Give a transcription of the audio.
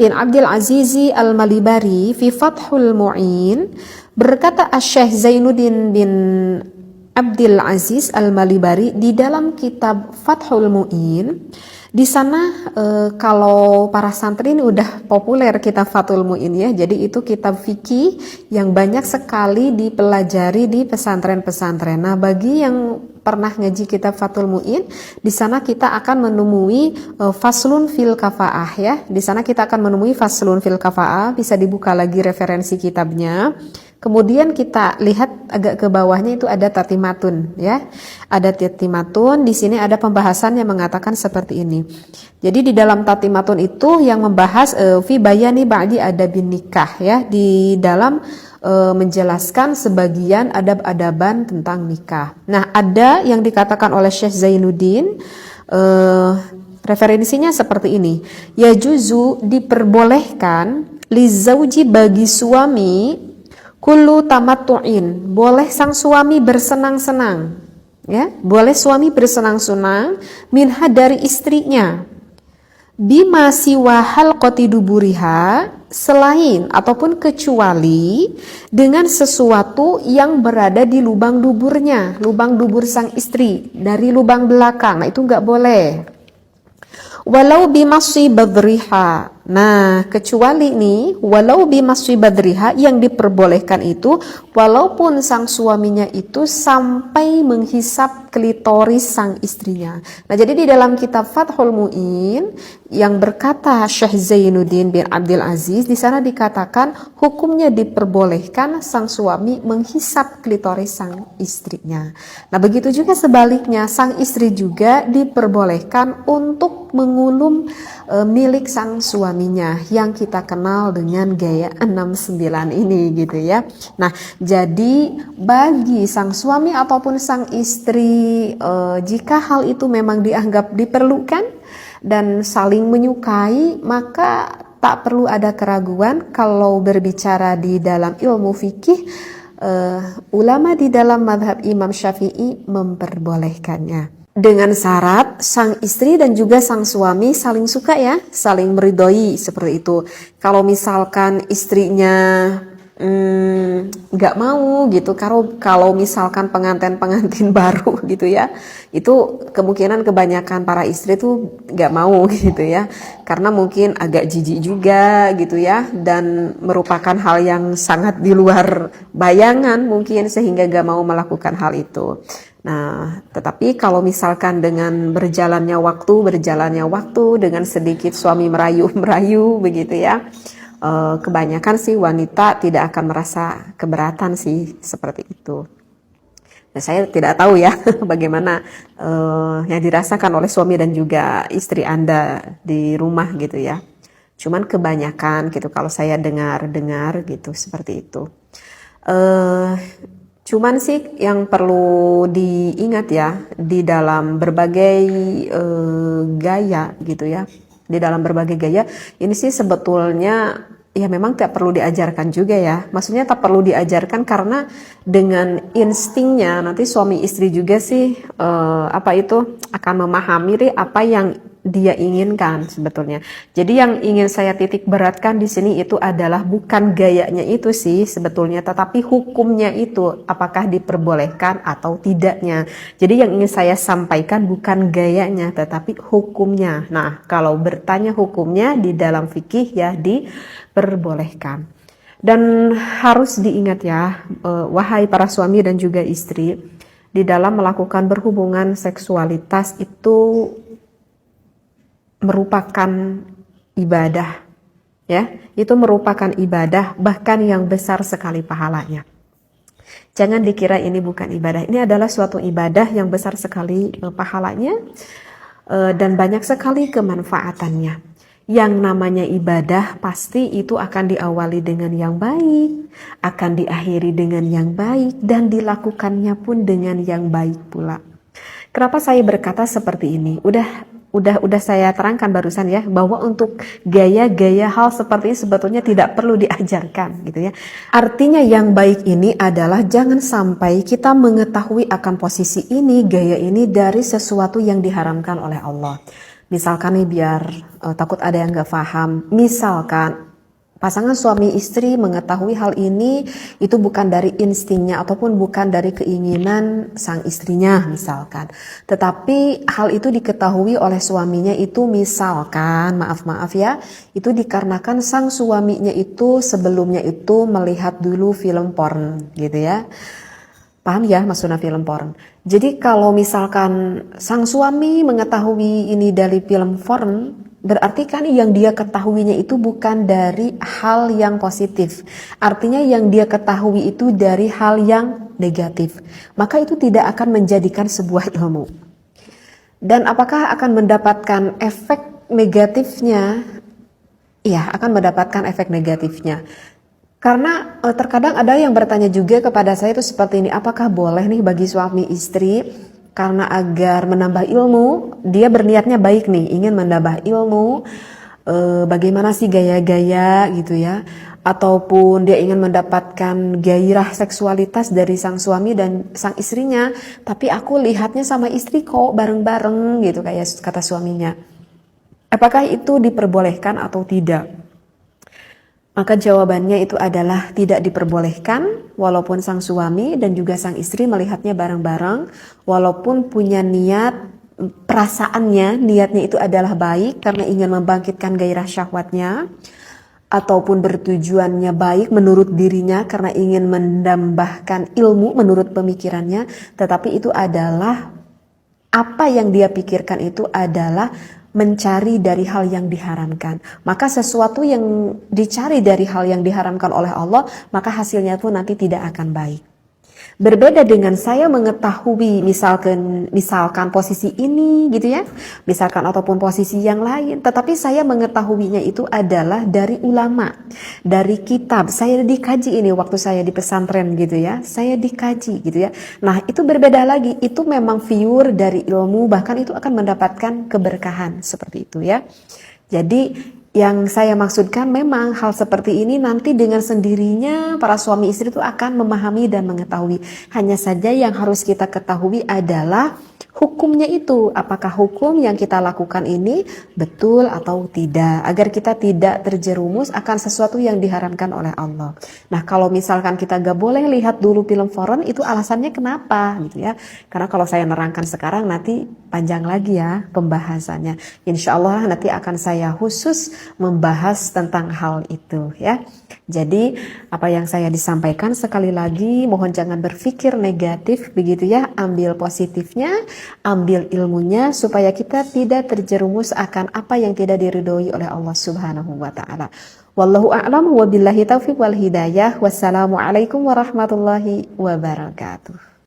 bin Abdul Aziz Al-Malibari fi Fathul Mu'in, berkata Syekh Zainuddin bin Abdul Aziz Al-Malibari di dalam kitab Fathul Mu'in. Di sana kalau para santri ini udah populer kitab Fathul Mu'in ya. Jadi itu kitab fikih yang banyak sekali dipelajari di pesantren-pesantren. Nah, bagi yang pernah ngaji kitab Fathul Mu'in, di sana kita akan menemui faslun fil kafaah ya. Di sana kita akan menemui faslun fil kafaah, bisa dibuka lagi referensi kitabnya. Kemudian kita lihat agak ke bawahnya itu ada tatimatun ya. Ada tatimatun, di sini ada pembahasan yang mengatakan seperti ini. Jadi di dalam tatimatun itu yang membahas fi bayani ba'di adabin nikah ya, di dalam menjelaskan sebagian adab-adaban tentang nikah. Nah, ada yang dikatakan oleh Syekh Zainuddin, referensinya seperti ini. Ya juzu, diperbolehkan li zauji, bagi suami, kullu tamattu'in, boleh sang suami bersenang-senang ya, boleh suami bersenang-senang minha, dari istrinya, bima siwa halqati duburiha, selain ataupun kecuali dengan sesuatu yang berada di lubang duburnya, lubang dubur sang istri, dari lubang belakang. Nah, itu nggak boleh. Walau bimasyi badriha. Nah, kecuali nih, walau bimasyi badriha, yang diperbolehkan itu walaupun sang suaminya itu sampai menghisap klitoris sang istrinya. Nah, jadi di dalam kitab Fathul Mu'in yang berkata Syekh Zainuddin bin Abdul Aziz, di sana dikatakan hukumnya diperbolehkan sang suami menghisap klitoris sang istrinya. Nah, begitu juga sebaliknya, sang istri juga diperbolehkan untuk mengulum milik sang suaminya yang kita kenal dengan gaya 69 ini gitu ya. Nah, jadi bagi sang suami ataupun sang istri, jika hal itu memang dianggap diperlukan dan saling menyukai, maka tak perlu ada keraguan kalau berbicara di dalam ilmu fikih, ulama di dalam mazhab Imam Syafi'i memperbolehkannya. Dengan syarat sang istri dan juga sang suami saling suka ya, saling meridhoi seperti itu. Kalau misalkan istrinya nggak mau gitu, kalau misalkan pengantin baru gitu ya, itu kemungkinan kebanyakan para istri tuh nggak mau gitu ya, karena mungkin agak jijik juga gitu ya, dan merupakan hal yang sangat di luar bayangan mungkin, sehingga nggak mau melakukan hal itu. Nah, tetapi kalau misalkan dengan berjalannya waktu dengan sedikit suami merayu begitu ya, kebanyakan sih wanita tidak akan merasa keberatan sih seperti itu. Nah, saya tidak tahu ya bagaimana yang dirasakan oleh suami dan juga istri Anda di rumah gitu ya. Cuman kebanyakan gitu kalau saya dengar gitu seperti itu. Cuman sih yang perlu diingat ya, di dalam berbagai gaya gitu ya, di dalam berbagai gaya ini sih sebetulnya ya memang tidak perlu diajarkan juga ya. Maksudnya tak perlu diajarkan karena dengan instingnya nanti suami istri juga sih akan memahami apa yang dia inginkan sebetulnya. Jadi yang ingin saya titik beratkan di sini itu adalah bukan gayanya itu sih sebetulnya, tetapi hukumnya itu apakah diperbolehkan atau tidaknya. Jadi yang ingin saya sampaikan bukan gayanya tetapi hukumnya. Nah, kalau bertanya hukumnya di dalam fikih ya diperbolehkan. Dan harus diingat ya, wahai para suami dan juga istri, di dalam melakukan berhubungan seksualitas itu merupakan ibadah ya, itu merupakan ibadah bahkan yang besar sekali pahalanya. Jangan dikira ini bukan ibadah, ini adalah suatu ibadah yang besar sekali pahalanya dan banyak sekali kemanfaatannya. Yang namanya ibadah pasti itu akan diawali dengan yang baik, akan diakhiri dengan yang baik, dan dilakukannya pun dengan yang baik pula. Kenapa saya berkata seperti ini? Udah saya terangkan barusan ya, bahwa untuk gaya-gaya hal seperti ini sebetulnya tidak perlu diajarkan gitu ya. Artinya yang baik ini adalah jangan sampai kita mengetahui akan posisi ini, gaya ini dari sesuatu yang diharamkan oleh Allah. Misalkan nih biar takut ada yang gak paham, misalkan pasangan suami istri mengetahui hal ini itu bukan dari instingnya ataupun bukan dari keinginan sang istrinya misalkan. Tetapi hal itu diketahui oleh suaminya itu misalkan, maaf ya, itu dikarenakan sang suaminya itu sebelumnya itu melihat dulu film porn gitu ya. Paham ya maksudnya film porn. Jadi kalau misalkan sang suami mengetahui ini dari film porn, berarti kan yang dia ketahuinya itu bukan dari hal yang positif. Artinya yang dia ketahui itu dari hal yang negatif. Maka itu tidak akan menjadikan sebuah ilmu. Dan apakah akan mendapatkan efek negatifnya? Iya, akan mendapatkan efek negatifnya. Karena terkadang ada yang bertanya juga kepada saya itu seperti ini, apakah boleh nih bagi suami istri karena agar menambah ilmu, dia berniatnya baik nih, ingin menambah ilmu, bagaimana sih gaya-gaya gitu ya, ataupun dia ingin mendapatkan gairah seksualitas dari sang suami dan sang istrinya, tapi aku lihatnya sama istri kok bareng-bareng gitu kayak kata suaminya. Apakah itu diperbolehkan atau tidak? Maka jawabannya itu adalah tidak diperbolehkan walaupun sang suami dan juga sang istri melihatnya bareng-bareng, walaupun punya niat, perasaannya, niatnya itu adalah baik karena ingin membangkitkan gairah syahwatnya, ataupun bertujuannya baik menurut dirinya karena ingin menambahkan ilmu menurut pemikirannya, tetapi itu adalah apa yang dia pikirkan itu adalah mencari dari hal yang diharamkan. Maka sesuatu yang dicari dari hal yang diharamkan oleh Allah, maka hasilnya pun nanti tidak akan baik. Berbeda dengan saya mengetahui misalkan posisi ini gitu ya, misalkan ataupun posisi yang lain, tetapi saya mengetahuinya itu adalah dari ulama, dari kitab. Saya dikaji ini waktu saya di pesantren gitu ya, saya dikaji gitu ya. Nah itu berbeda lagi, itu memang pure dari ilmu, bahkan itu akan mendapatkan keberkahan seperti itu ya. Jadi yang saya maksudkan memang hal seperti ini nanti dengan sendirinya para suami istri itu akan memahami dan mengetahui. Hanya saja yang harus kita ketahui adalah hukumnya itu. Apakah hukum yang kita lakukan ini betul atau tidak. Agar kita tidak terjerumus akan sesuatu yang diharamkan oleh Allah. Nah kalau misalkan kita gak boleh lihat dulu film porn itu alasannya kenapa gitu ya. Karena kalau saya nerangkan sekarang nanti panjang lagi ya pembahasannya. Insya Allah nanti akan saya khusus membahas tentang hal itu ya. Jadi apa yang saya disampaikan sekali lagi mohon jangan berpikir negatif begitu ya, ambil positifnya, ambil ilmunya supaya kita tidak terjerumus akan apa yang tidak diridhoi oleh Allah Subhanahu wa taala. Wallahu a'lam wa billahi taufiq wal hidayah. Wassalamualaikum warahmatullahi wabarakatuh.